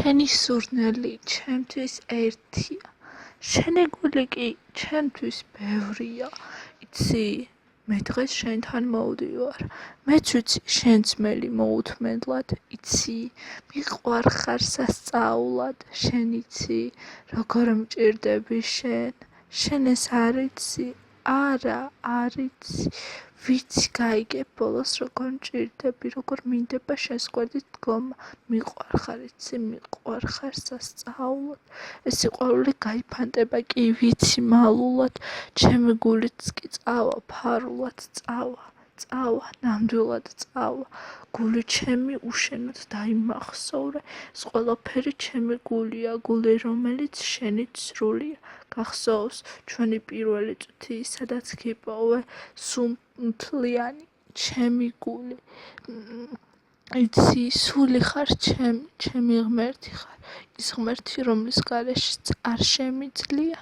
შენი სურნელი ჩემთვის ერთია, შენი გული კი ჩემთვის ბევრია. იცი, მე დღეს შენთან მოვდივარ, მეც ვიცი შენც მელი მოუთმენლად, იცი, მიყვარხარ სასწაულად, შენ იცი, როგორ მჭირდები შენ ეს არ იცი? არა, არ იცი, ვიცი გაიგებ ბოლოს როგორ მჭირდები, როგორ მინდება შენს გვერდით დგომა, მიყვარხარ, იცი, მიყვარხარ სასწაულად, ეს სიყვარული გაიფანტება კი ვიცი მალულად, ჩემი გულიც კი წავა ფარულად, წავა, ნამდვილად წავა, გული ჩემი უშენოდ დაიმახსოვრე, ეს ყველაფერი ჩემი გულია, გული რომელიც შენით სრულია, გახსოვს ჩვენი პირველი წუთი, სადაც გიპოვე სულთლიანი ჩემი გული, იცი, სული ხარ ჩემი ღმერთი ხარ, ის ღმერთი რომლის გარეშეც არ შემიძლია.